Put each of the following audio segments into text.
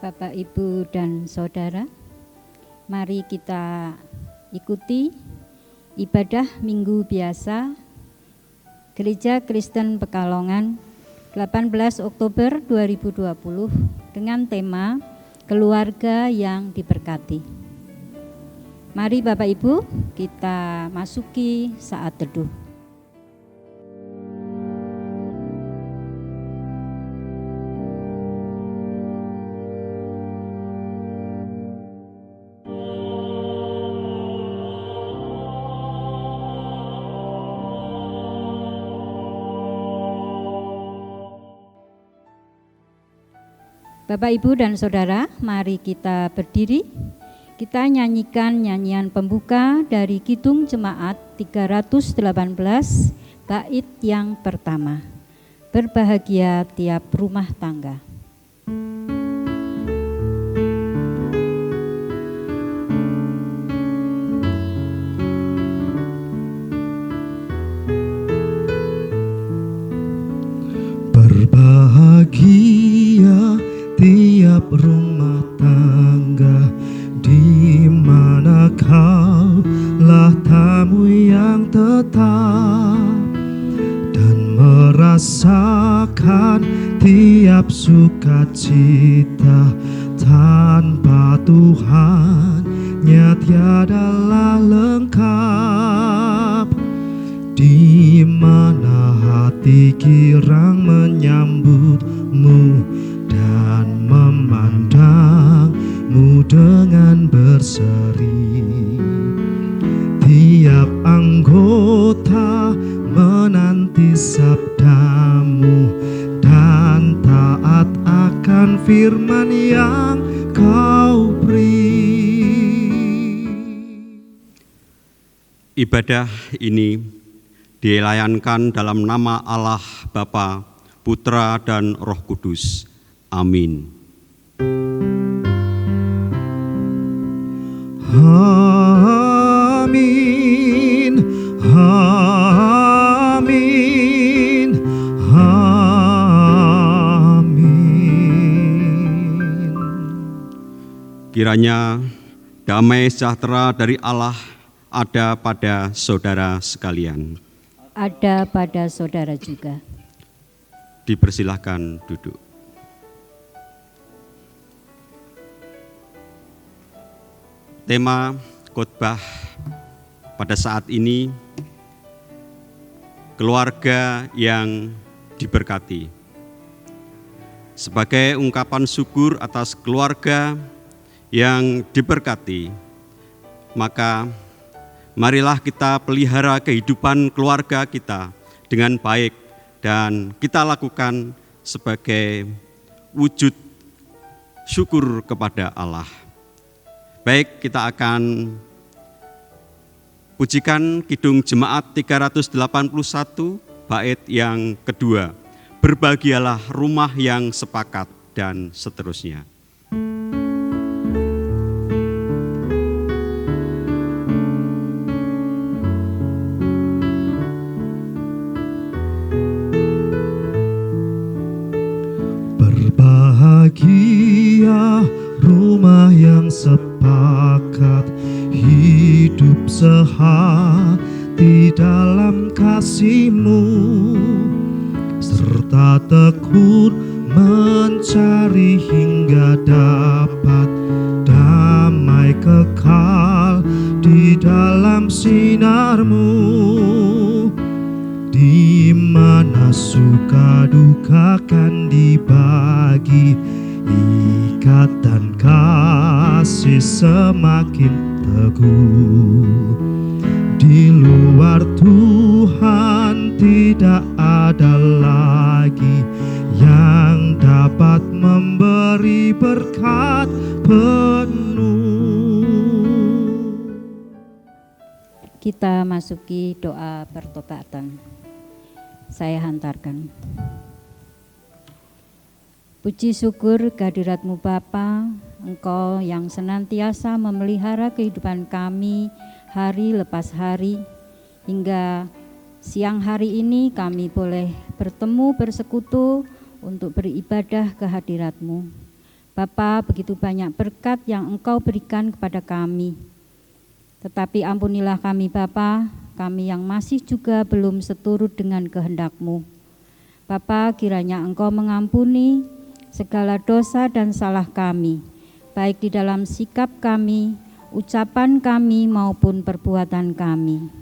Bapak, Ibu, dan Saudara, mari kita ikuti ibadah Minggu Biasa Gereja Kristen Pekalongan 18 Oktober 2020 dengan tema Keluarga yang Diberkati. Mari Bapak Ibu, kita masuki saat teduh. Bapak, Ibu, dan Saudara, mari kita berdiri. Kita nyanyikan nyanyian pembuka dari Kidung Jemaat 318, bait yang pertama. Berbahagia tiap rumah tangga. Berbahagia tiap rumah tangga di mana kau lah tamu yang tetap dan merasakan tiap sukacita tanpa Tuhannya tiadalah lengkap, di mana hati girang menyambutmu dan memandangmu dengan berseri. Tiap anggota menanti sabdamu dan taat akan firman yang kau beri. Ibadah ini dilayankan dalam nama Allah Bapa, Putra, dan Roh Kudus. Amin. Amin, amin, amin. Kiranya damai sejahtera dari Allah ada pada saudara sekalian. Ada pada saudara juga. Dipersilahkan duduk. Tema khotbah pada saat ini, keluarga yang diberkati. Sebagai ungkapan syukur atas keluarga yang diberkati, maka marilah kita pelihara kehidupan keluarga kita dengan baik dan kita lakukan sebagai wujud syukur kepada Allah. Baik, kita akan pujikan Kidung Jemaat 381, bait yang kedua. Berbahagialah rumah yang sepakat, dan seterusnya. Berbahagia rumah yang sepakat, hidup sehati dalam kasih-Mu, serta tekun mencari hingga dapat damai kekal di dalam sinar-Mu, di mana suka duka kan dibagi, ikatan kasih semakin teguh. Di luar Tuhan tidak ada lagi yang dapat memberi berkat penuh. Kita masuki doa pertobatan. Saya hantarkan. Puji syukur kehadirat-Mu Bapa, Engkau yang senantiasa memelihara kehidupan kami hari lepas hari, hingga siang hari ini kami boleh bertemu bersekutu untuk beribadah ke hadirat-Mu. Bapa, begitu banyak berkat yang Engkau berikan kepada kami. Tetapi ampunilah kami Bapa, kami yang masih juga belum seturut dengan kehendak-Mu. Bapa, kiranya Engkau mengampuni segala dosa dan salah kami, baik di dalam sikap kami, ucapan kami maupun perbuatan kami.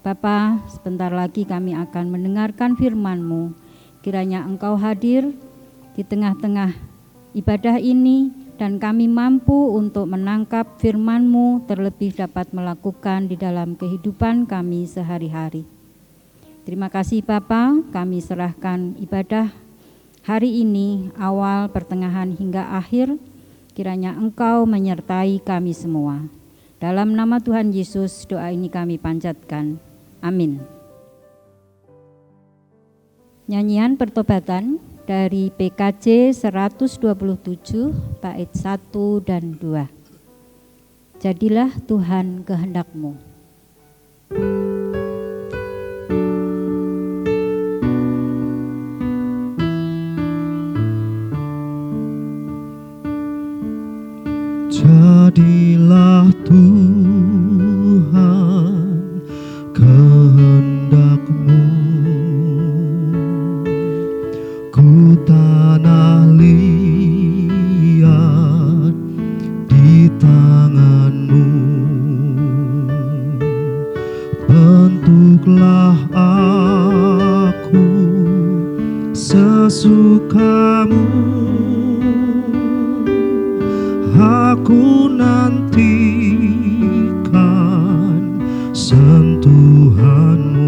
Bapa, sebentar lagi kami akan mendengarkan firman-Mu. Kiranya Engkau hadir di tengah-tengah ibadah ini dan kami mampu untuk menangkap firman-Mu, terlebih dapat melakukan di dalam kehidupan kami sehari-hari. Terima kasih Bapa, kami serahkan ibadah hari ini, awal, pertengahan hingga akhir. Kiranya Engkau menyertai kami semua. Dalam nama Tuhan Yesus doa ini kami panjatkan. Amin. Nyanyian pertobatan dari PKJ 127 bait 1 dan 2. Jadilah Tuhan kehendak-Mu. Jadilah Tuhan kehendak-Mu, ku tanah liat di tangan-Mu. Bentuklah aku sesuka-Mu, aku nantikan sentuhan-Mu.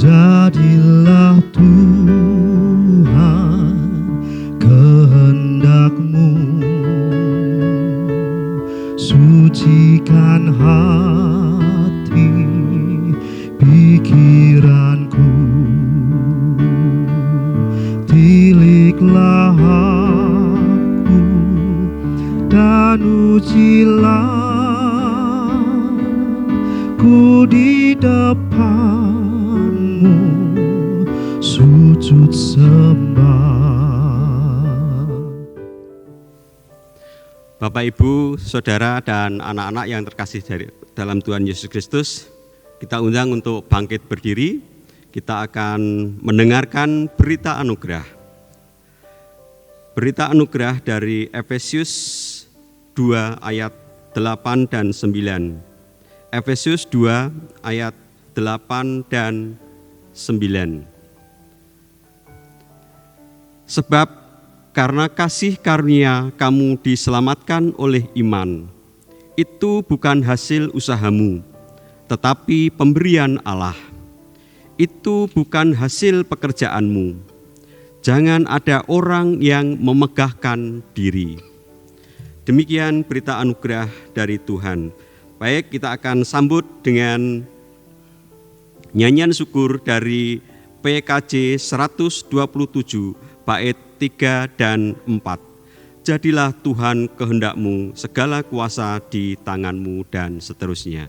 Jadilah Tuhan kehendak-Mu, sucikan hati pikiranku, tiliklah aku dan ujilah ku di depan-Mu, sujud sembah. Bapak, Ibu, Saudara, dan anak-anak yang terkasih dalam Tuhan Yesus Kristus, kita undang untuk bangkit berdiri. Kita akan mendengarkan berita anugerah. Berita anugerah dari Efesius 2 ayat 8 dan 9. Efesius 2 ayat 8 dan 9. Sebab karena kasih karunia kamu diselamatkan oleh iman. Itu bukan hasil usahamu, tetapi pemberian Allah. Itu bukan hasil pekerjaanmu. Jangan ada orang yang memegahkan diri. Demikian berita anugerah dari Tuhan. Baik, kita akan sambut dengan nyanyian syukur dari PKJ 127 bait 3 dan 4. Jadilah Tuhan kehendak-Mu, segala kuasa di tangan-Mu, dan seterusnya.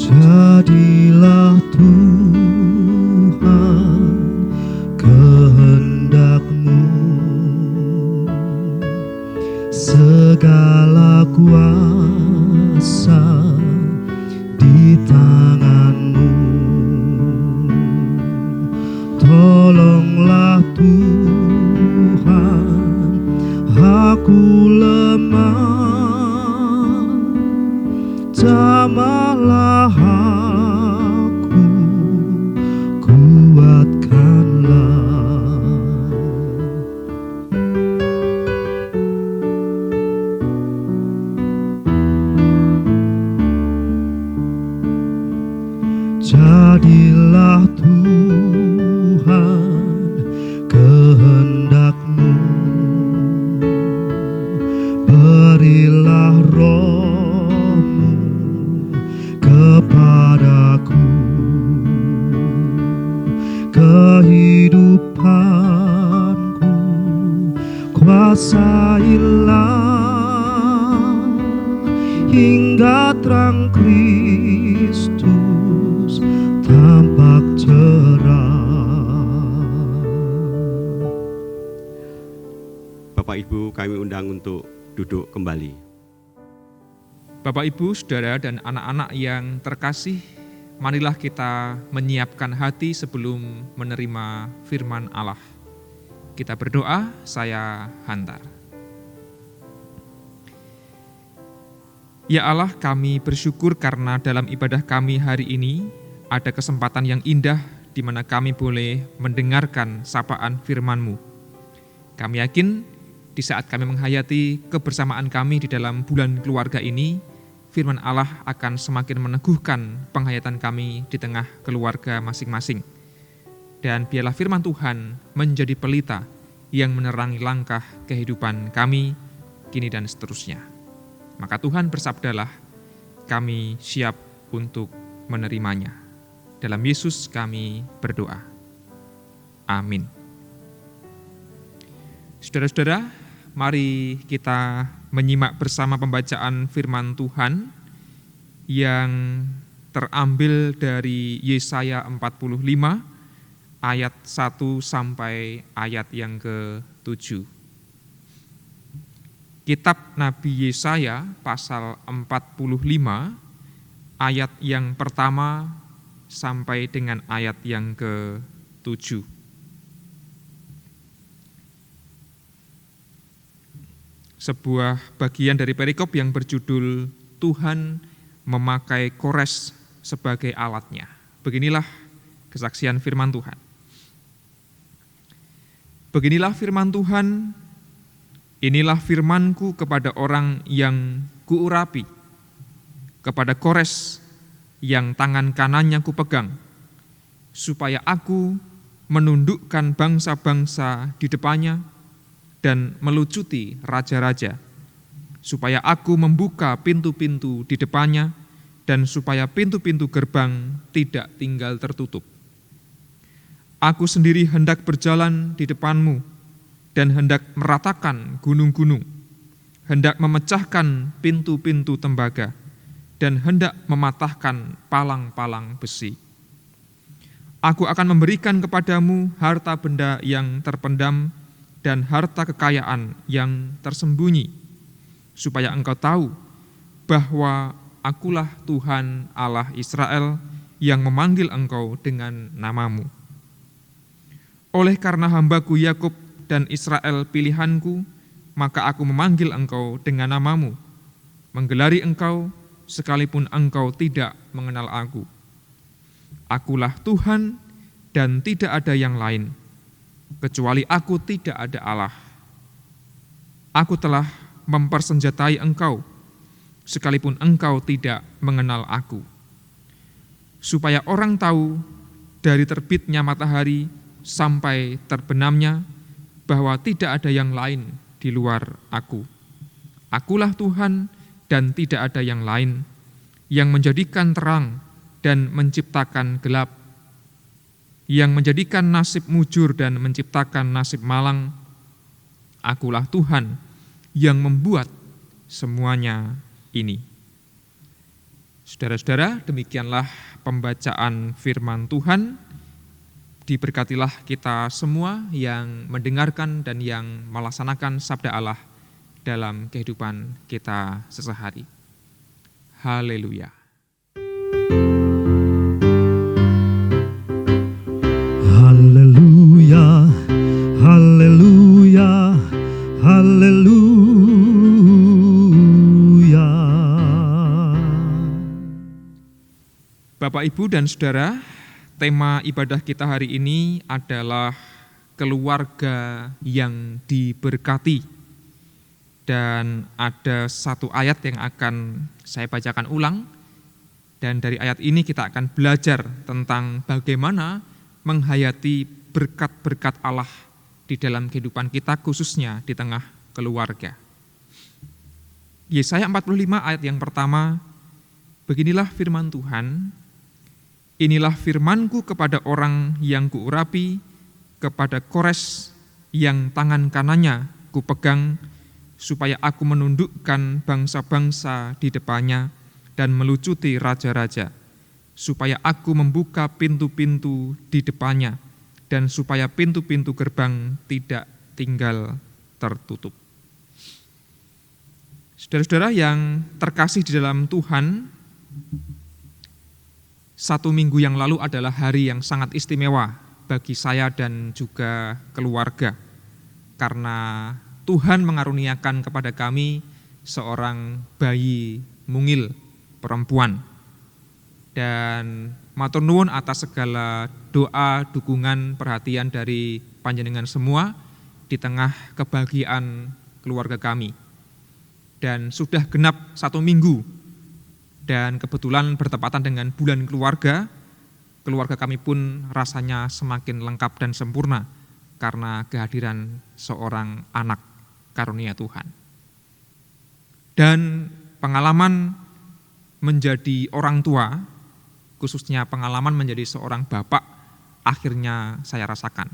Jadilah Tuhan kehendak-Mu, segala kuasa di tangan-Mu. Tolonglah Tuhan, aku lemah, jamahlah aku, kuatkanlah. Jadilah Tuhan kehendak-Mu, berilah Roh-Mu kepadaku, kehidupanku kuasailah hingga terang Kristus tampak cerah. Bapak Ibu, kami undang untuk duduk kembali. Bapak, Ibu, Saudara, dan anak-anak yang terkasih, marilah kita menyiapkan hati sebelum menerima firman Allah. Kita berdoa, saya hantar. Ya Allah, kami bersyukur karena dalam ibadah kami hari ini ada kesempatan yang indah di mana kami boleh mendengarkan sapaan firman-Mu. Kami yakin di saat kami menghayati kebersamaan kami di dalam bulan keluarga ini, firman Allah akan semakin meneguhkan penghayatan kami di tengah keluarga masing-masing. Dan biarlah firman Tuhan menjadi pelita yang menerangi langkah kehidupan kami kini dan seterusnya. Maka Tuhan bersabdalah, kami siap untuk menerimanya. Dalam Yesus kami berdoa. Amin. Saudara-saudara, mari kita menyimak bersama pembacaan firman Tuhan yang terambil dari Yesaya 45 ayat 1 sampai ayat yang ke-7. Kitab Nabi Yesaya pasal 45 ayat yang pertama sampai dengan ayat yang ke-7. Sebuah bagian dari perikop yang berjudul Tuhan memakai Kores sebagai alatnya. Beginilah kesaksian firman Tuhan. Beginilah firman Tuhan, inilah firman-Ku kepada orang yang kuurapi, kepada Kores yang tangan kanannya kupegang, supaya aku menundukkan bangsa-bangsa di depannya dan melucuti raja-raja, supaya aku membuka pintu-pintu di depannya dan supaya pintu-pintu gerbang tidak tinggal tertutup. Aku sendiri hendak berjalan di depanmu dan hendak meratakan gunung-gunung, hendak memecahkan pintu-pintu tembaga, dan hendak mematahkan palang-palang besi. Aku akan memberikan kepadamu harta benda yang terpendam dan harta kekayaan yang tersembunyi, supaya engkau tahu bahwa akulah Tuhan Allah Israel yang memanggil engkau dengan namamu. Oleh karena hambaku Yakub dan Israel pilihanku, maka aku memanggil engkau dengan namamu, menggelari engkau sekalipun engkau tidak mengenal aku. Akulah Tuhan dan tidak ada yang lain, kecuali aku tidak ada Allah. Aku telah mempersenjatai engkau, sekalipun engkau tidak mengenal aku. Supaya orang tahu dari terbitnya matahari sampai terbenamnya, bahwa tidak ada yang lain di luar aku. Akulah Tuhan dan tidak ada yang lain, yang menjadikan terang dan menciptakan gelap, yang menjadikan nasib mujur dan menciptakan nasib malang. Akulah Tuhan yang membuat semuanya ini. Saudara-saudara, demikianlah pembacaan firman Tuhan. Diberkatilah kita semua yang mendengarkan dan yang melaksanakan sabda Allah dalam kehidupan kita sehari-hari. Haleluya. Haleluya, Bapak, Ibu, dan Saudara, tema ibadah kita hari ini adalah keluarga yang diberkati. Dan ada satu ayat yang akan saya bacakan ulang, dan dari ayat ini kita akan belajar tentang bagaimana menghayati berkat-berkat Allah di dalam kehidupan kita, khususnya di tengah keluarga. Yesaya 45 ayat yang pertama, beginilah firman Tuhan, inilah firmanku kepada orang yang kuurapi, kepada Kores yang tangan kanannya kupegang, supaya aku menundukkan bangsa-bangsa di depannya dan melucuti raja-raja, supaya aku membuka pintu-pintu di depannya, dan supaya pintu-pintu gerbang tidak tinggal tertutup. Saudara-saudara yang terkasih di dalam Tuhan, 1 minggu yang lalu adalah hari yang sangat istimewa bagi saya dan juga keluarga, karena Tuhan mengaruniakan kepada kami seorang bayi mungil perempuan. Dan matur nuwun atas segala doa, dukungan, perhatian dari panjenengan semua di tengah kebahagiaan keluarga kami. Dan sudah genap 1 minggu, dan kebetulan bertepatan dengan bulan keluarga kami pun rasanya semakin lengkap dan sempurna karena kehadiran seorang anak karunia Tuhan. Dan pengalaman menjadi orang tua, khususnya pengalaman menjadi seorang bapak, akhirnya saya rasakan.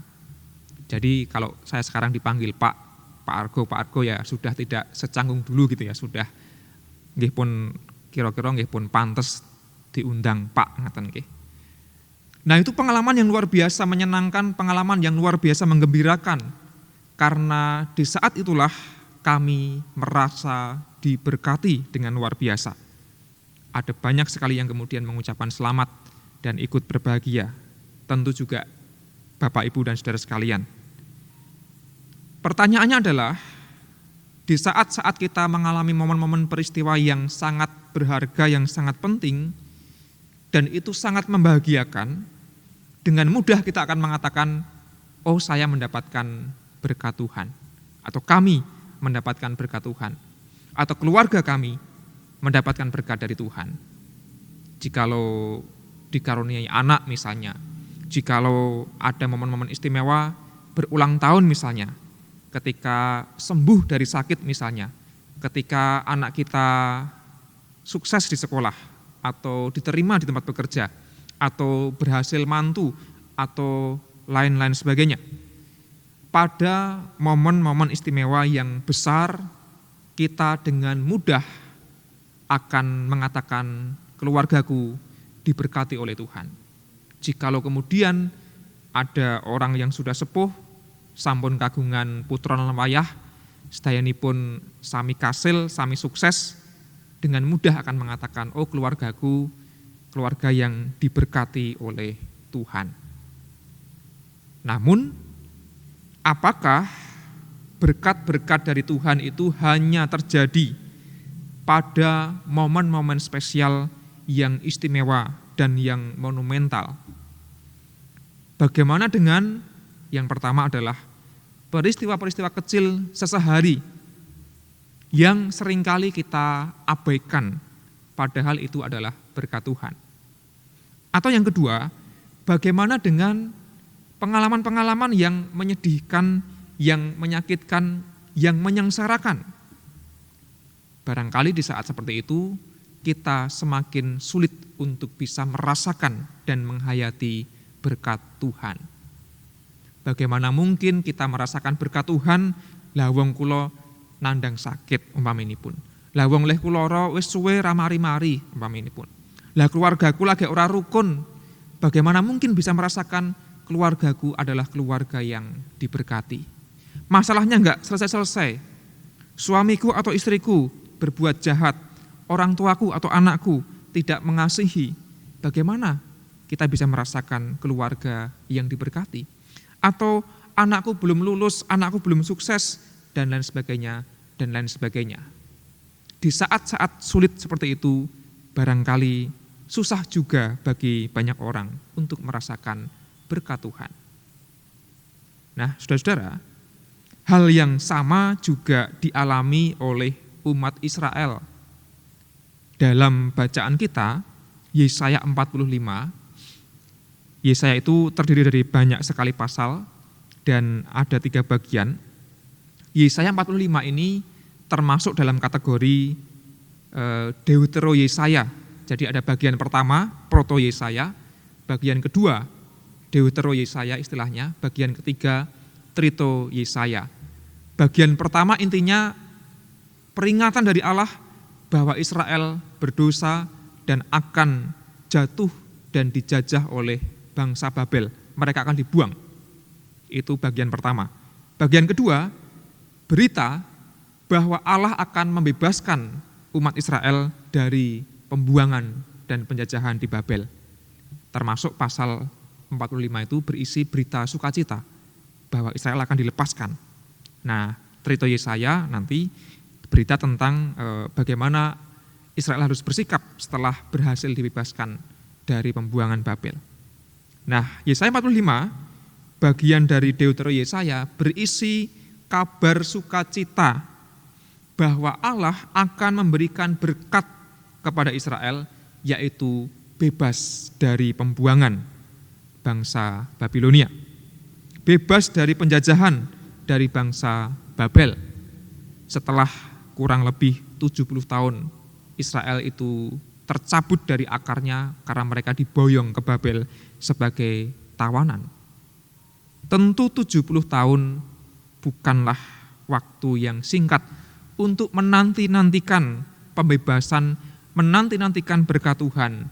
Jadi kalau saya sekarang dipanggil Pak Argo ya sudah tidak secanggung dulu gitu ya, sudah nggih pun kira-kira nggih pun pantes diundang Pak ngaten nggih. Nah, itu pengalaman yang luar biasa menyenangkan, pengalaman yang luar biasa menggembirakan, karena di saat itulah kami merasa diberkati dengan luar biasa. Ada banyak sekali yang kemudian mengucapkan selamat dan ikut berbahagia, tentu juga Bapak, Ibu, dan saudara sekalian. Pertanyaannya adalah, di saat-saat kita mengalami momen-momen peristiwa yang sangat berharga, yang sangat penting, dan itu sangat membahagiakan, dengan mudah kita akan mengatakan, oh saya mendapatkan berkat Tuhan, atau kami mendapatkan berkat Tuhan, atau keluarga kami mendapatkan berkat dari Tuhan. Jikalau dikaruniai anak misalnya, jikalau ada momen-momen istimewa berulang tahun misalnya, ketika sembuh dari sakit misalnya, ketika anak kita sukses di sekolah, atau diterima di tempat bekerja, atau berhasil mantu, atau lain-lain sebagainya. Pada momen-momen istimewa yang besar, kita dengan mudah akan mengatakan keluargaku diberkati oleh Tuhan. Jikalau kemudian ada orang yang sudah sepuh, sampun kagungan putra lan wayah, sedayanipun sami kasil, sami sukses, dengan mudah akan mengatakan, oh keluargaku, keluarga yang diberkati oleh Tuhan. Namun, apakah berkat-berkat dari Tuhan itu hanya terjadi pada momen-momen spesial yang istimewa dan yang monumental? Bagaimana dengan yang pertama adalah peristiwa-peristiwa kecil sesehari yang seringkali kita abaikan, padahal itu adalah berkat Tuhan. Atau yang kedua, bagaimana dengan pengalaman-pengalaman yang menyedihkan, yang menyakitkan, yang menyengsarakan? Barangkali di saat seperti itu, kita semakin sulit untuk bisa merasakan dan menghayati berkat Tuhan. Bagaimana mungkin kita merasakan berkat Tuhan, lah wong kula nandang sakit umpaminipun. Lah wong leh kula ora wis suwe ra mari-mari umpaminipun. Lah keluargaku lagi ora rukun. Bagaimana mungkin bisa merasakan keluargaku adalah keluarga yang diberkati? Masalahnya enggak selesai-selesai. Suamiku atau istriku berbuat jahat, orang tuaku atau anakku tidak mengasihi. Bagaimana kita bisa merasakan keluarga yang diberkati? Atau anakku belum lulus, anakku belum sukses, dan lain sebagainya, dan lain sebagainya. Di saat-saat sulit seperti itu, barangkali susah juga bagi banyak orang untuk merasakan berkat Tuhan. Nah, saudara-saudara, hal yang sama juga dialami oleh umat Israel. Dalam bacaan kita, Yesaya 45, Yesaya itu terdiri dari banyak sekali pasal dan ada 3 bagian. Yesaya 45 ini termasuk dalam kategori Deutero Yesaya. Jadi ada bagian pertama, Proto Yesaya, bagian kedua, Deutero Yesaya istilahnya, bagian ketiga, Trito Yesaya. Bagian pertama intinya peringatan dari Allah bahwa Israel berdosa dan akan jatuh dan dijajah oleh bangsa Babel. Mereka akan dibuang. Itu bagian pertama. Bagian kedua, berita bahwa Allah akan membebaskan umat Israel dari pembuangan dan penjajahan di Babel. Termasuk pasal 45 itu berisi berita sukacita bahwa Israel akan dilepaskan. Nah, Trito Yesaya nanti berita tentang bagaimana Israel harus bersikap setelah berhasil dibebaskan dari pembuangan Babel. Nah, Yesaya 45, bagian dari Deutero Yesaya berisi kabar sukacita bahwa Allah akan memberikan berkat kepada Israel, yaitu bebas dari pembuangan bangsa Babilonia, bebas dari penjajahan dari bangsa Babel. Setelah kurang lebih 70 tahun Israel itu tercabut dari akarnya karena mereka diboyong ke Babel sebagai tawanan. Tentu 70 tahun bukanlah waktu yang singkat untuk menanti-nantikan pembebasan, menanti-nantikan berkat Tuhan.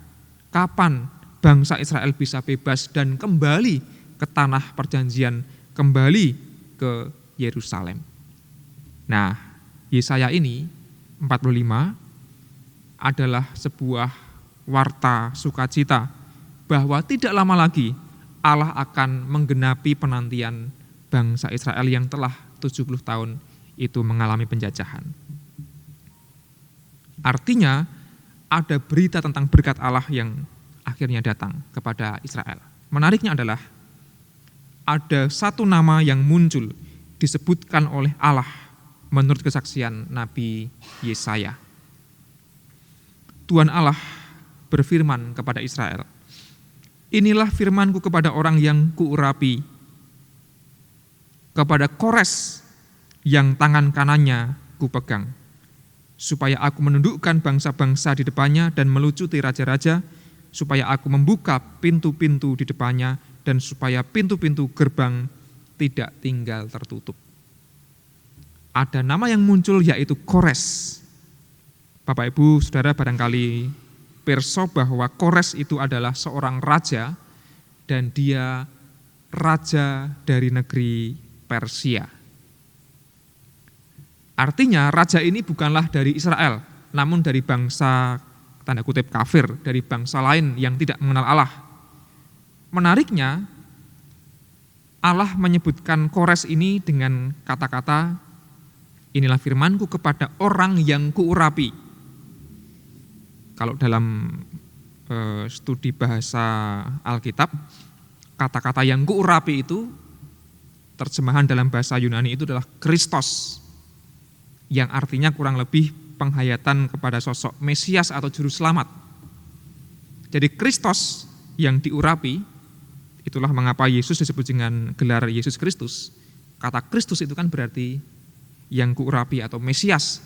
Kapan bangsa Israel bisa bebas dan kembali ke tanah perjanjian, kembali ke Yerusalem. Nah, Yesaya ini 45 adalah sebuah warta sukacita bahwa tidak lama lagi Allah akan menggenapi penantian bangsa Israel yang telah 70 tahun itu mengalami penjajahan. Artinya ada berita tentang berkat Allah yang akhirnya datang kepada Israel. Menariknya adalah ada satu nama yang muncul disebutkan oleh Allah menurut kesaksian Nabi Yesaya. Tuhan Allah berfirman kepada Israel, "Inilah firmanku kepada orang yang kuurapi, kepada Kores yang tangan kanannya kupegang, supaya aku menundukkan bangsa-bangsa di depannya dan melucuti raja-raja, supaya aku membuka pintu-pintu di depannya dan supaya pintu-pintu gerbang tidak tinggal tertutup." Ada nama yang muncul yaitu Kores. Bapak Ibu Saudara barangkali pirsa bahwa Kores itu adalah seorang raja dan dia raja dari negeri Persia. Artinya raja ini bukanlah dari Israel, namun dari bangsa tanda kutip kafir, dari bangsa lain yang tidak mengenal Allah. Menariknya, Allah menyebutkan Kores ini dengan kata-kata, "Inilah firmanku kepada orang yang kuurapi." Kalau dalam studi bahasa Alkitab, kata-kata yang kuurapi itu, terjemahan dalam bahasa Yunani itu adalah Kristos, yang artinya kurang lebih penghayatan kepada sosok Mesias atau Juru Selamat. Jadi Kristos yang diurapi, itulah mengapa Yesus disebut dengan gelar Yesus Kristus. Kata Kristus itu kan berarti yang kuurapi atau Mesias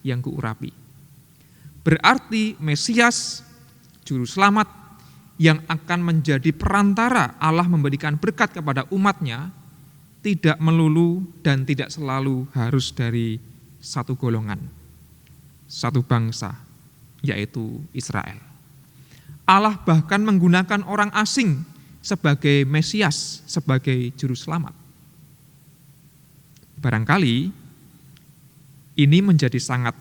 yang kuurapi. Berarti Mesias, Juru Selamat yang akan menjadi perantara Allah memberikan berkat kepada umatnya, tidak melulu dan tidak selalu harus dari satu golongan, satu bangsa, yaitu Israel. Allah bahkan menggunakan orang asing sebagai Mesias, sebagai Juru Selamat. Barangkali ini menjadi sangat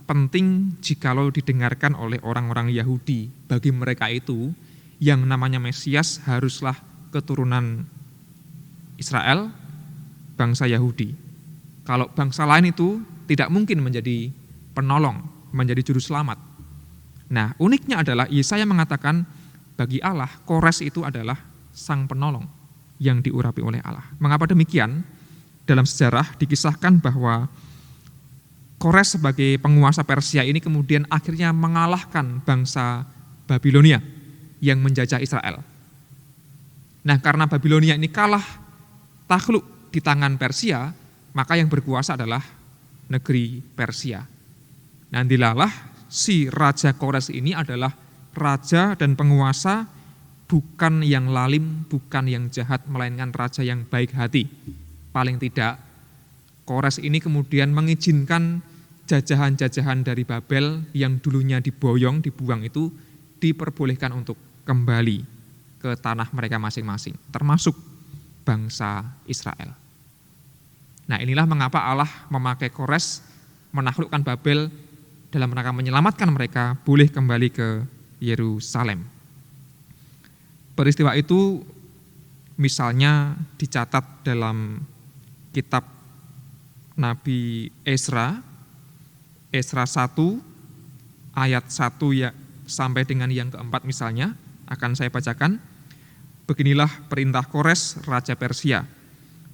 penting jikalau didengarkan oleh orang-orang Yahudi. Bagi mereka itu, yang namanya Mesias haruslah keturunan Israel, bangsa Yahudi. Kalau bangsa lain itu tidak mungkin menjadi penolong, menjadi juru selamat. Nah, uniknya adalah Yesaya mengatakan bagi Allah Kores itu adalah sang penolong yang diurapi oleh Allah. Mengapa demikian? Dalam sejarah dikisahkan bahwa Kores sebagai penguasa Persia ini kemudian akhirnya mengalahkan bangsa Babilonia yang menjajah Israel. Nah, karena Babilonia ini kalah takluk di tangan Persia, maka yang berkuasa adalah negeri Persia. Nantilah si Raja Kores ini adalah raja dan penguasa bukan yang lalim, bukan yang jahat, melainkan raja yang baik hati. Paling tidak, Kores ini kemudian mengizinkan jajahan-jajahan dari Babel yang dulunya diboyong, dibuang itu diperbolehkan untuk kembali ke tanah mereka masing-masing, termasuk bangsa Israel. Nah, inilah mengapa Allah memakai Kores menaklukkan Babel dalam rangka menyelamatkan mereka boleh kembali ke Yerusalem. Peristiwa itu misalnya dicatat dalam kitab Nabi Ezra 1 ayat 1 ya sampai dengan yang keempat misalnya akan saya bacakan. Beginilah perintah Kores, Raja Persia.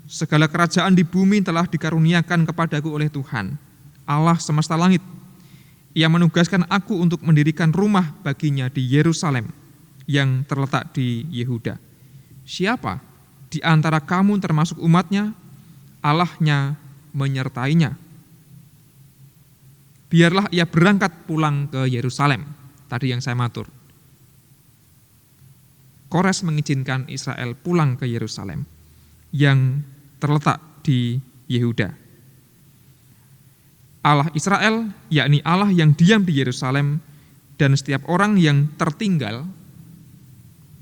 Segala kerajaan di bumi telah dikaruniakan kepadaku oleh Tuhan, Allah semesta langit. Ia menugaskan aku untuk mendirikan rumah baginya di Yerusalem yang terletak di Yehuda. Siapa di antara kamu termasuk umatnya, Allahnya menyertainya. Biarlah ia berangkat pulang ke Yerusalem. Tadi yang saya matur. Kores mengizinkan Israel pulang ke Yerusalem yang terletak di Yehuda. Allah Israel, yakni Allah yang diam di Yerusalem, dan setiap orang yang tertinggal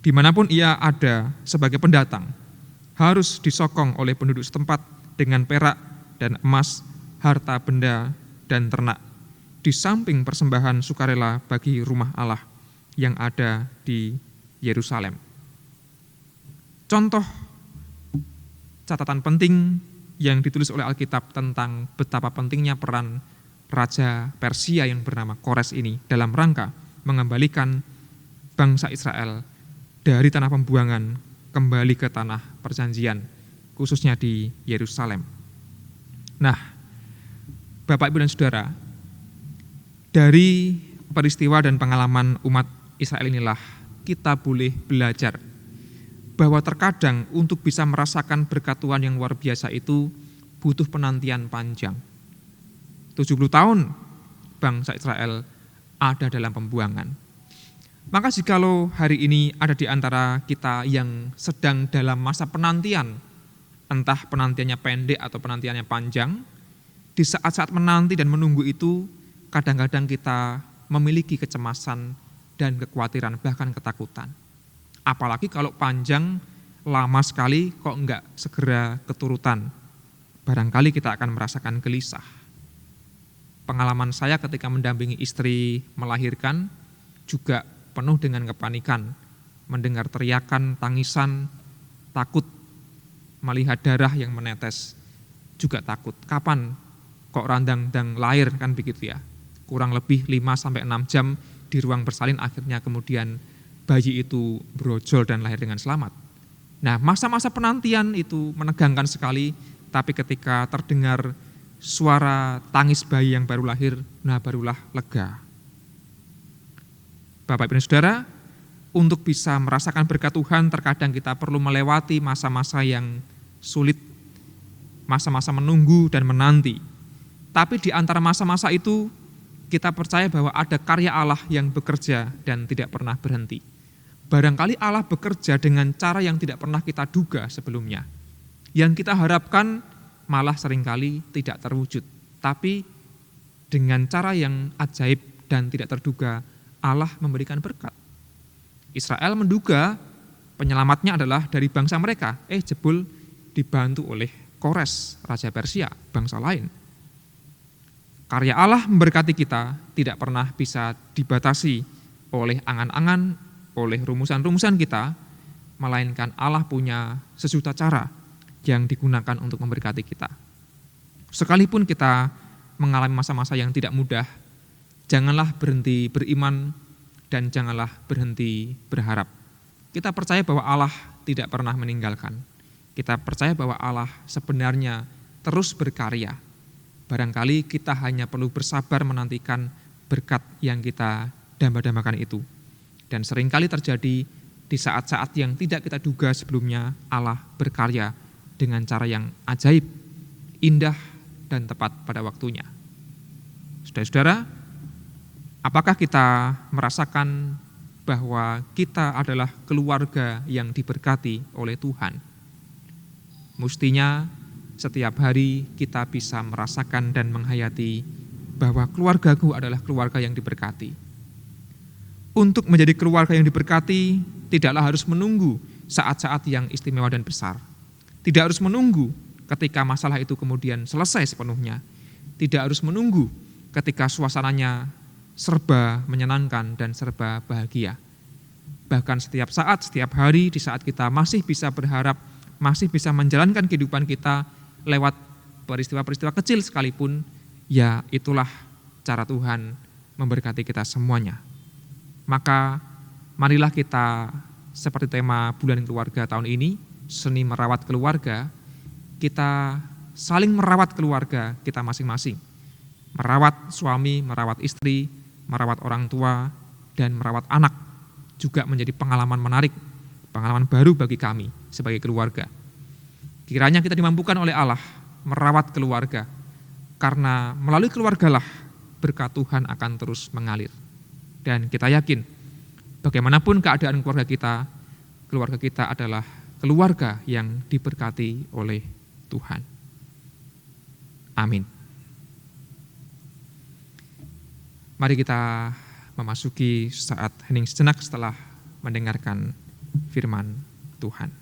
dimanapun ia ada sebagai pendatang, harus disokong oleh penduduk setempat dengan perak dan emas, harta benda dan ternak, di samping persembahan sukarela bagi rumah Allah yang ada di Yerusalem. Contoh catatan penting yang ditulis oleh Alkitab tentang betapa pentingnya peran Raja Persia yang bernama Kores ini dalam rangka mengembalikan bangsa Israel dari tanah pembuangan kembali ke tanah perjanjian, khususnya di Yerusalem. Nah, Bapak, Ibu, dan Saudara, dari peristiwa dan pengalaman umat Israel inilah kita boleh belajar bahwa terkadang untuk bisa merasakan berkat Tuhan yang luar biasa itu butuh penantian panjang. 70 tahun bangsa Israel ada dalam pembuangan. Maka jikalau hari ini ada di antara kita yang sedang dalam masa penantian, entah penantiannya pendek atau penantiannya panjang, di saat-saat menanti dan menunggu itu, kadang-kadang kita memiliki kecemasan dan kekhawatiran, bahkan ketakutan. Apalagi kalau panjang, lama sekali kok enggak segera keturutan. Barangkali kita akan merasakan gelisah. Pengalaman saya ketika mendampingi istri melahirkan juga penuh dengan kepanikan. Mendengar teriakan, tangisan, takut. Melihat darah yang menetes, juga takut. Kapan kok randang-dang lahir, kan begitu ya. Kurang lebih 5-6 jam di ruang bersalin, akhirnya kemudian bayi itu brojol dan lahir dengan selamat. Nah, masa-masa penantian itu menegangkan sekali, tapi ketika terdengar suara tangis bayi yang baru lahir, nah barulah lega. Bapak, Ibu, dan Saudara, untuk bisa merasakan berkat Tuhan, terkadang kita perlu melewati masa-masa yang sulit, masa-masa menunggu dan menanti. Tapi di antara masa-masa itu, kita percaya bahwa ada karya Allah yang bekerja dan tidak pernah berhenti. Barangkali Allah bekerja dengan cara yang tidak pernah kita duga sebelumnya. Yang kita harapkan malah seringkali tidak terwujud. Tapi dengan cara yang ajaib dan tidak terduga, Allah memberikan berkat. Israel menduga penyelamatnya adalah dari bangsa mereka. Jebul dibantu oleh Kores, Raja Persia, bangsa lain. Karya Allah memberkati kita tidak pernah bisa dibatasi oleh angan-angan, oleh rumusan-rumusan kita, melainkan Allah punya sejuta cara yang digunakan untuk memberkati kita. Sekalipun kita mengalami masa-masa yang tidak mudah, Janganlah berhenti beriman dan janganlah berhenti berharap. Kita percaya bahwa Allah tidak pernah meninggalkan. Kita percaya bahwa Allah sebenarnya terus berkarya. Barangkali kita hanya perlu bersabar menantikan berkat yang kita damba-dambakan itu. Dan seringkali terjadi di saat-saat yang tidak kita duga sebelumnya, Allah berkarya dengan cara yang ajaib, indah, dan tepat pada waktunya. Saudara-saudara, apakah kita merasakan bahwa kita adalah keluarga yang diberkati oleh Tuhan? Mestinya setiap hari kita bisa merasakan dan menghayati bahwa keluargaku adalah keluarga yang diberkati. Untuk menjadi keluarga yang diberkati, tidaklah harus menunggu saat-saat yang istimewa dan besar. Tidak harus menunggu ketika masalah itu kemudian selesai sepenuhnya. Tidak harus menunggu ketika suasananya serba menyenangkan dan serba bahagia. Bahkan setiap saat, setiap hari, di saat kita masih bisa berharap, masih bisa menjalankan kehidupan kita lewat peristiwa-peristiwa kecil sekalipun, ya itulah cara Tuhan memberkati kita semuanya. Maka marilah kita seperti tema bulan keluarga tahun ini, seni merawat keluarga, kita saling merawat keluarga kita masing-masing. Merawat suami, merawat istri, merawat orang tua, dan merawat anak juga menjadi pengalaman menarik, pengalaman baru bagi kami sebagai keluarga. Kiranya kita dimampukan oleh Allah merawat keluarga, karena melalui keluargalah berkat Tuhan akan terus mengalir. Dan kita yakin, bagaimanapun keadaan keluarga kita adalah keluarga yang diberkati oleh Tuhan. Amin. Mari kita memasuki saat hening sejenak setelah mendengarkan firman Tuhan.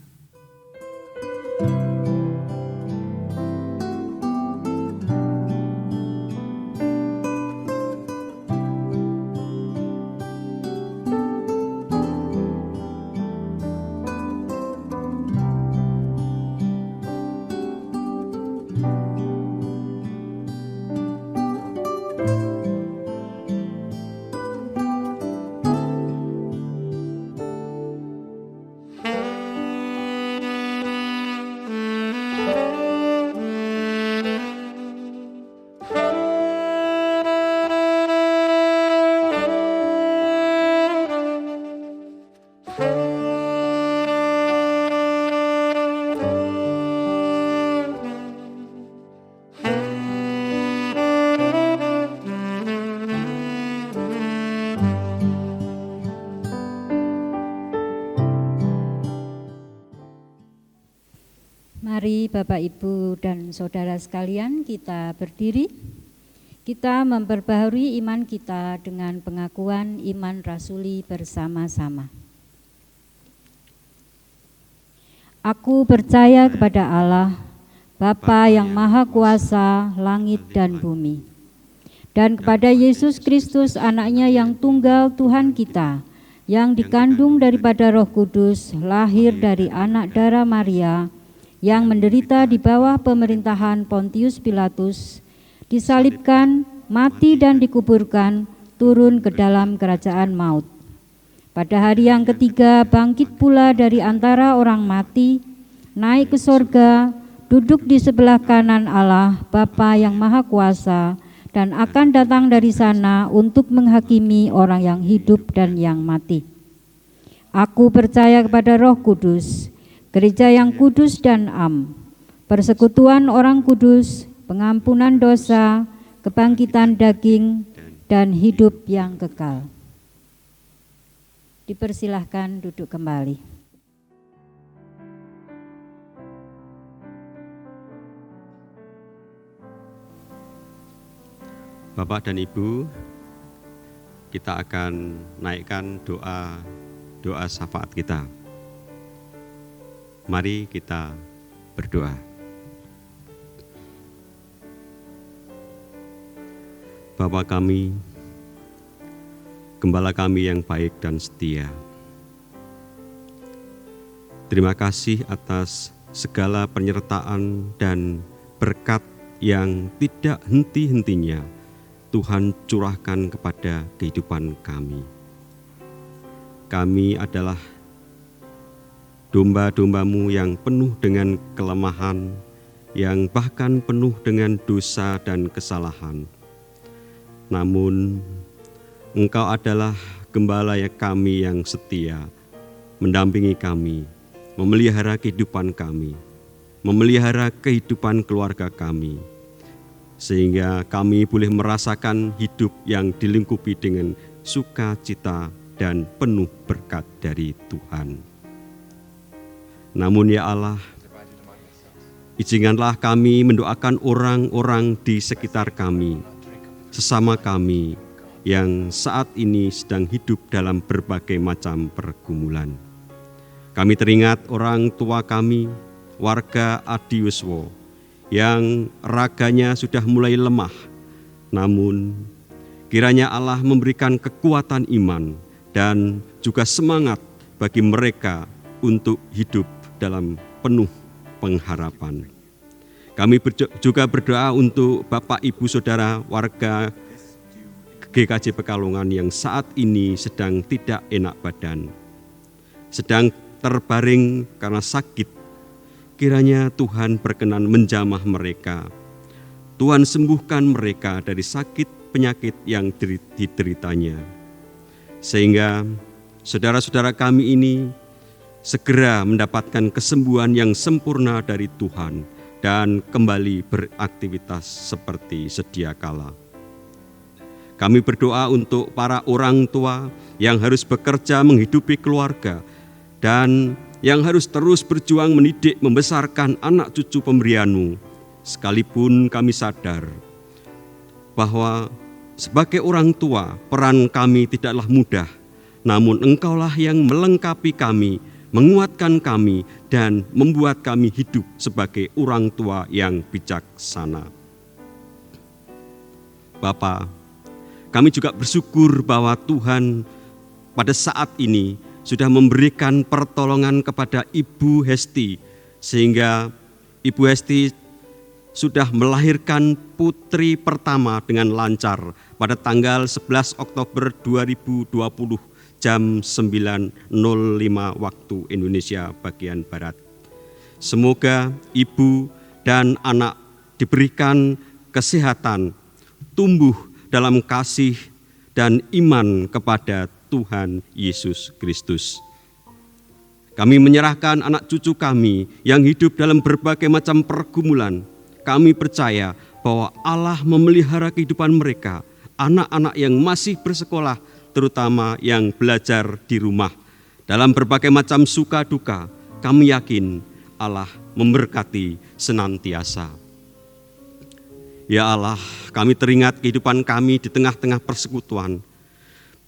Mari Bapak, Ibu, dan Saudara sekalian kita berdiri. Kita memperbaharui iman kita dengan pengakuan iman rasuli bersama-sama. Aku percaya kepada Allah, Bapa yang Maha Kuasa langit dan bumi, dan kepada Yesus Kristus anaknya yang tunggal Tuhan kita, yang dikandung daripada Roh Kudus, lahir dari anak darah Maria, yang menderita di bawah pemerintahan Pontius Pilatus, disalibkan, mati dan dikuburkan, turun ke dalam kerajaan maut. Pada hari yang ketiga bangkit pula dari antara orang mati, naik ke sorga, duduk di sebelah kanan Allah Bapa yang Maha Kuasa, dan akan datang dari sana untuk menghakimi orang yang hidup dan yang mati. Aku percaya kepada Roh Kudus, Gereja yang kudus dan am, persekutuan orang kudus, pengampunan dosa, kebangkitan daging, dan hidup yang kekal. Dipersilahkan duduk kembali. Bapak dan Ibu, kita akan naikkan doa syafaat kita. Mari kita berdoa. Bapa kami, Gembala kami yang baik dan setia, terima kasih atas segala penyertaan dan berkat yang tidak henti-hentinya Tuhan curahkan kepada kehidupan kami. Kami adalah domba-domba-Mu yang penuh dengan kelemahan, yang bahkan penuh dengan dosa dan kesalahan. Namun, Engkau adalah gembala kami yang setia, mendampingi kami, memelihara kehidupan kami, memelihara kehidupan keluarga kami, sehingga kami boleh merasakan hidup yang dilingkupi dengan sukacita dan penuh berkat dari Tuhan. Namun ya Allah, izinkanlah kami mendoakan orang-orang di sekitar kami, sesama kami yang saat ini sedang hidup dalam berbagai macam pergumulan. Kami teringat orang tua kami, warga Adiuswo, yang raganya sudah mulai lemah. Namun, kiranya Allah memberikan kekuatan iman dan juga semangat bagi mereka untuk hidup dalam penuh pengharapan. Kami juga berdoa untuk Bapak Ibu Saudara warga GKJ Pekalongan yang saat ini sedang tidak enak badan, sedang terbaring karena sakit. Kiranya Tuhan berkenan menjamah mereka. Tuhan sembuhkan mereka dari sakit penyakit yang dideritanya. Sehingga saudara-saudara kami ini segera mendapatkan kesembuhan yang sempurna dari Tuhan dan kembali beraktivitas seperti sedia kala. Kami berdoa untuk para orang tua yang harus bekerja menghidupi keluarga dan yang harus terus berjuang mendidik membesarkan anak cucu pemberian-Mu. Sekalipun kami sadar bahwa sebagai orang tua peran kami tidaklah mudah, namun Engkaulah yang melengkapi kami, menguatkan kami, dan membuat kami hidup sebagai orang tua yang bijaksana. Bapa, kami juga bersyukur bahwa Tuhan pada saat ini sudah memberikan pertolongan kepada Ibu Hesti, sehingga Ibu Hesti sudah melahirkan putri pertama dengan lancar pada tanggal 11 Oktober 2020 jam 9.05 waktu Indonesia bagian Barat. Semoga ibu dan anak diberikan kesehatan, tumbuh dalam kasih dan iman kepada Tuhan Yesus Kristus. Kami menyerahkan anak cucu kami yang hidup dalam berbagai macam pergumulan. Kami percaya bahwa Allah memelihara kehidupan mereka, anak-anak yang masih bersekolah, terutama yang belajar di rumah. Dalam berbagai macam suka duka, kami yakin Allah memberkati senantiasa. Ya Allah, kami teringat kehidupan kami di tengah-tengah persekutuan.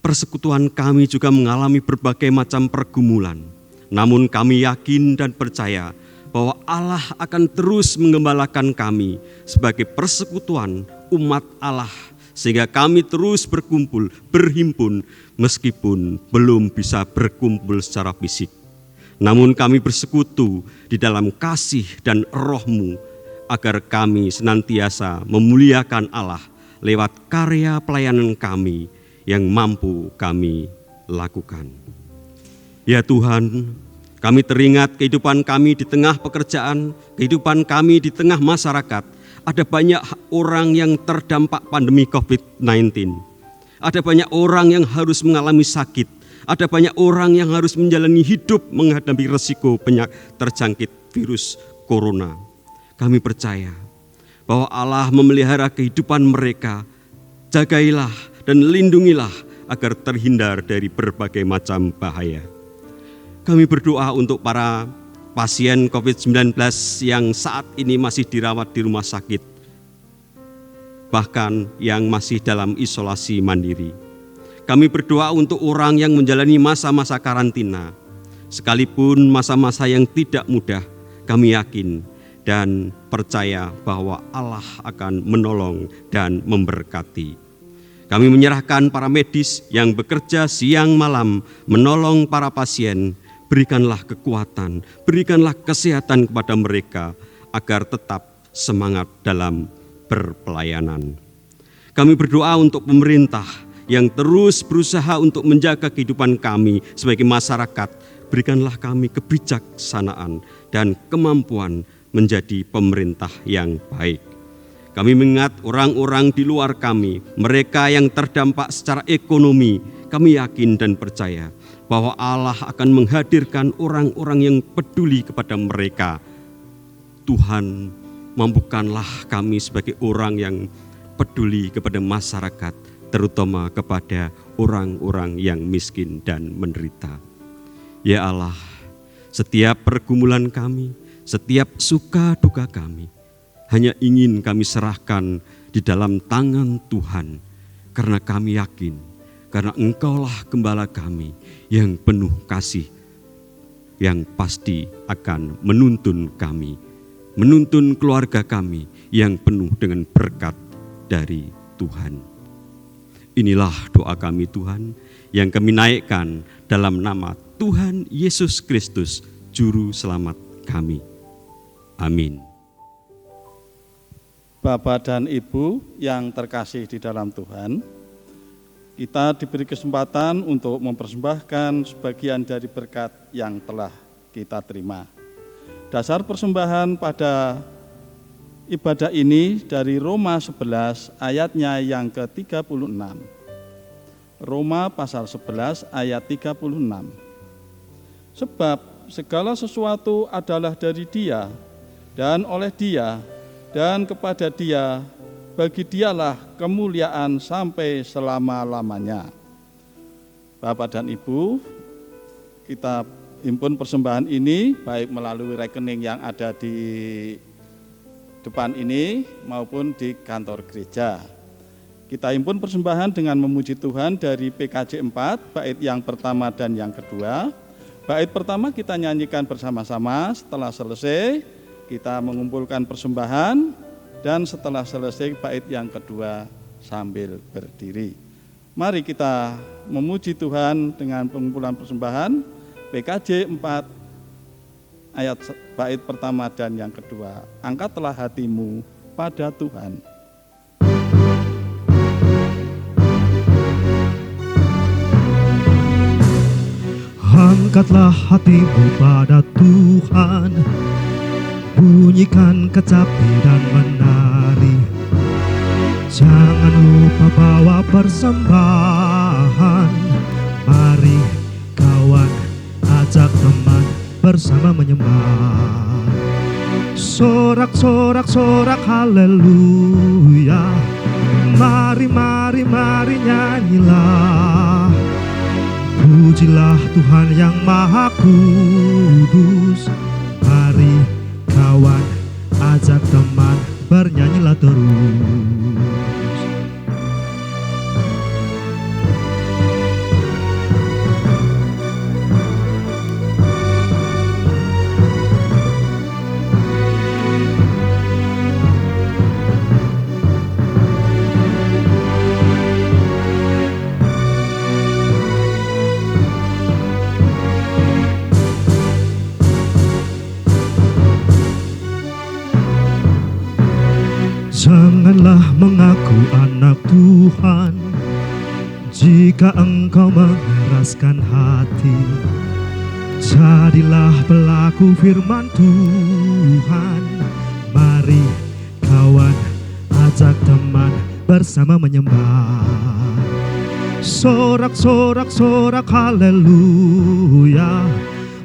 Persekutuan kami juga mengalami berbagai macam pergumulan. Namun kami yakin dan percaya bahwa Allah akan terus menggembalakan kami sebagai persekutuan umat Allah, sehingga kami terus berkumpul, berhimpun, meskipun belum bisa berkumpul secara fisik. Namun kami bersekutu di dalam kasih dan Roh-Mu, agar kami senantiasa memuliakan Allah lewat karya pelayanan kami yang mampu kami lakukan. Ya Tuhan, kami teringat kehidupan kami di tengah pekerjaan, kehidupan kami di tengah masyarakat. Ada banyak orang yang terdampak pandemi COVID-19. Ada banyak orang yang harus mengalami sakit. Ada banyak orang yang harus menjalani hidup menghadapi resiko terjangkit virus corona. Kami percaya bahwa Allah memelihara kehidupan mereka. Jagailah dan lindungilah agar terhindar dari berbagai macam bahaya. Kami berdoa untuk para pasien COVID-19 yang saat ini masih dirawat di rumah sakit, bahkan yang masih dalam isolasi mandiri. Kami berdoa untuk orang yang menjalani masa-masa karantina. Sekalipun masa-masa yang tidak mudah, kami yakin dan percaya bahwa Allah akan menolong dan memberkati. Kami menyerahkan para medis yang bekerja siang malam menolong para pasien. Berikanlah kekuatan, berikanlah kesehatan kepada mereka agar tetap semangat dalam berpelayanan. Kami berdoa untuk pemerintah yang terus berusaha untuk menjaga kehidupan kami sebagai masyarakat. Berikanlah kami kebijaksanaan dan kemampuan menjadi pemerintah yang baik. Kami mengingat orang-orang di luar kami, mereka yang terdampak secara ekonomi. Kami yakin dan percaya bahwa Allah akan menghadirkan orang-orang yang peduli kepada mereka. Tuhan, mampukanlah kami sebagai orang yang peduli kepada masyarakat, terutama kepada orang-orang yang miskin dan menderita. Ya Allah, setiap pergumulan kami, setiap suka duka kami, hanya ingin kami serahkan di dalam tangan Tuhan, karena kami yakin, karena Engkaulah gembala kami yang penuh kasih, yang pasti akan menuntun kami, menuntun keluarga kami yang penuh dengan berkat dari Tuhan. Inilah doa kami Tuhan, yang kami naikkan dalam nama Tuhan Yesus Kristus, Juru Selamat kami. Amin. Bapak dan Ibu yang terkasih di dalam Tuhan, kita diberi kesempatan untuk mempersembahkan sebagian dari berkat yang telah kita terima. Dasar persembahan pada ibadah ini dari Roma 11 ayatnya yang ke-36. Roma pasal 11 ayat 36. Sebab segala sesuatu adalah dari Dia, dan oleh Dia, dan kepada Dia, bagi Dialah kemuliaan sampai selama-lamanya. Bapak dan Ibu, kita himpun persembahan ini baik melalui rekening yang ada di depan ini maupun di kantor gereja. Kita himpun persembahan dengan memuji Tuhan dari PKJ 4, bait yang pertama dan yang kedua. Bait pertama kita nyanyikan bersama-sama, setelah selesai kita mengumpulkan persembahan, dan setelah selesai bait yang kedua sambil berdiri. Mari kita memuji Tuhan dengan pengumpulan persembahan PKJ 4 ayat bait pertama dan yang kedua. Angkatlah hatimu pada Tuhan. Angkatlah hatimu pada Tuhan, bunyikan kecapi dan menari. Jangan lupa bawa persembahan. Mari kawan, ajak teman bersama menyembah. Sorak-sorak sorak haleluya. Mari, mari, mari nyanyilah. Pujilah Tuhan yang Maha Kudus. Mari kawan, ajak teman, bernyanyilah terus. Janganlah mengaku anak Tuhan jika engkau mengeraskan hati. Jadilah pelaku firman Tuhan. Mari kawan, ajak teman bersama menyembah. Sorak-sorak sorak haleluya.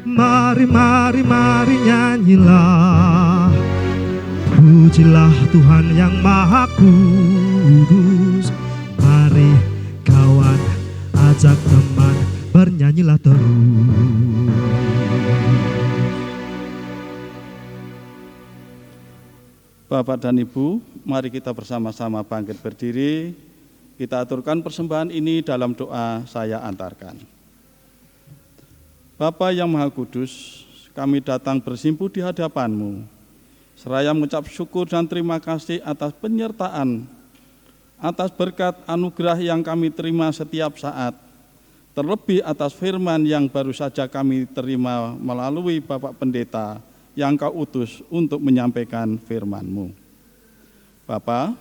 Mari, mari, mari nyanyilah. Pujilah Tuhan yang Maha Kudus. Mari kawan, ajak teman, bernyanyilah terus. Bapak dan Ibu, mari kita bersama-sama bangkit berdiri. Kita aturkan persembahan ini dalam doa saya antarkan. Bapa yang Maha Kudus, kami datang bersimpuh di hadapan-Mu. Seraya mengucap syukur dan terima kasih atas penyertaan, atas berkat anugerah yang kami terima setiap saat, terlebih atas firman yang baru saja kami terima melalui Bapak Pendeta yang Kau utus untuk menyampaikan firman-Mu. Bapa,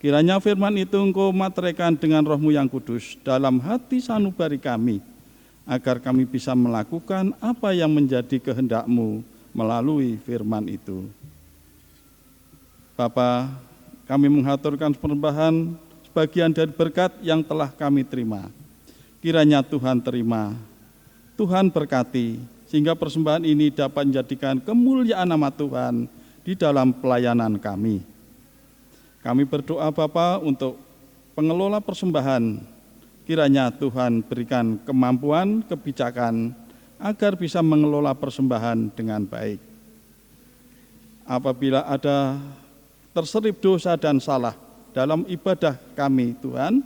Kiranya firman itu Engkau materaikan dengan Roh-Mu yang kudus dalam hati sanubari kami, agar kami bisa melakukan apa yang menjadi kehendak-Mu melalui firman itu. Bapa, kami mengaturkan persembahan sebagian dari berkat yang telah kami terima. Kiranya Tuhan terima, Tuhan berkati, sehingga persembahan ini dapat menjadikan kemuliaan nama Tuhan di dalam pelayanan kami. Kami berdoa Bapa untuk pengelola persembahan, kiranya Tuhan berikan kemampuan, kebijakan, agar bisa mengelola persembahan dengan baik. Apabila ada terselip dosa dan salah dalam ibadah kami Tuhan,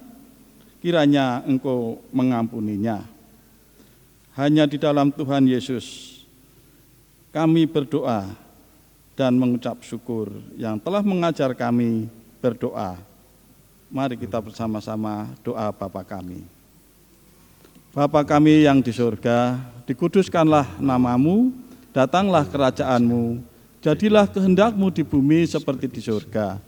kiranya Engkau mengampuninya. Hanya di dalam Tuhan Yesus kami berdoa dan mengucap syukur yang telah mengajar kami berdoa. Mari kita bersama-sama doa Bapa kami. Bapa kami yang di surga, dikuduskanlah nama-Mu, datanglah kerajaan-Mu, jadilah kehendak-Mu di bumi seperti di surga.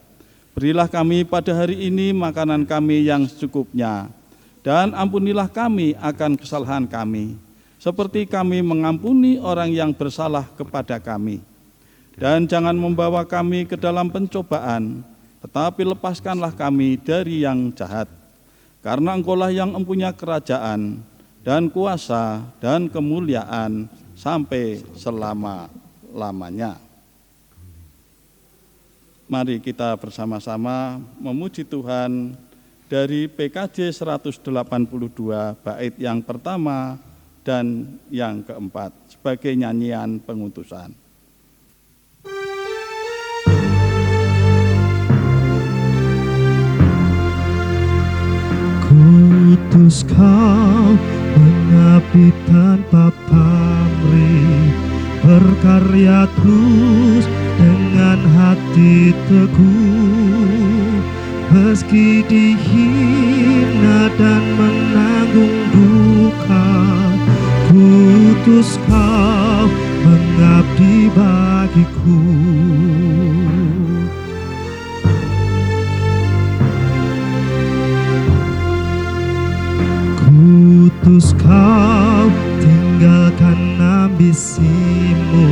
Berilah kami pada hari ini makanan kami yang secukupnya, dan ampunilah kami akan kesalahan kami, seperti kami mengampuni orang yang bersalah kepada kami. Dan jangan membawa kami ke dalam pencobaan, tetapi lepaskanlah kami dari yang jahat. Karena Engkau-lah yang mempunyai kerajaan, dan kuasa, dan kemuliaan, sampai selama-lamanya. Mari kita bersama-sama memuji Tuhan dari PKJ 182 bait yang pertama dan yang keempat sebagai nyanyian pengutusan. Kutus Kau mengabdi tanpa pamrih, berkarya terus dengan hati teguh, meski dihina dan menanggung duka. Kutus Kau mengabdi bagiku. Kutus Kau tinggalkan ambisimu,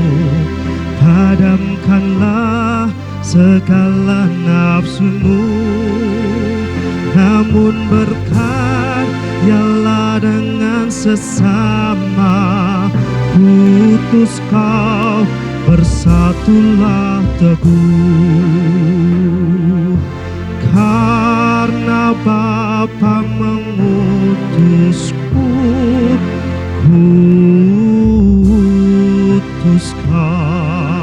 padamkanlah segala nafsumu, namun berkaryalah dengan sesama. Kutus Kau bersatulah teguh, karena Bapa mengutusku. Kutus Kau.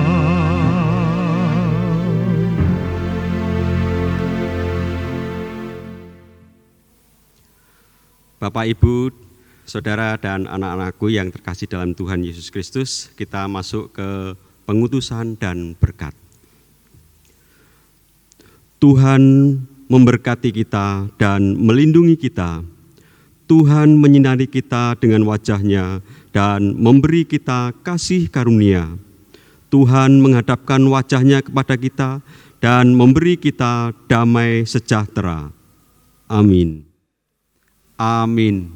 Bapak, Ibu, Saudara dan anak-anakku yang terkasih dalam Tuhan Yesus Kristus, kita masuk ke pengutusan dan berkat. Tuhan memberkati kita dan melindungi kita. Tuhan menyinari kita dengan wajah-Nya dan memberi kita kasih karunia. Tuhan menghadapkan wajah-Nya kepada kita dan memberi kita damai sejahtera. Amin. Amin.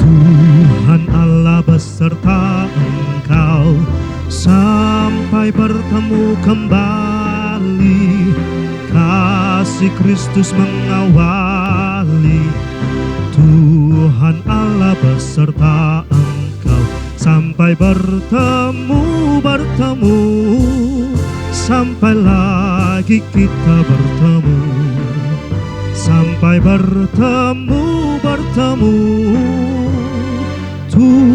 Tuhan Allah beserta engkau sampai bertemu kembali. Kasih Kristus mengawali. Tuhan Allah beserta engkau sampai bertemu, sampai lagi kita bertemu, sampai bertemu. Tuhan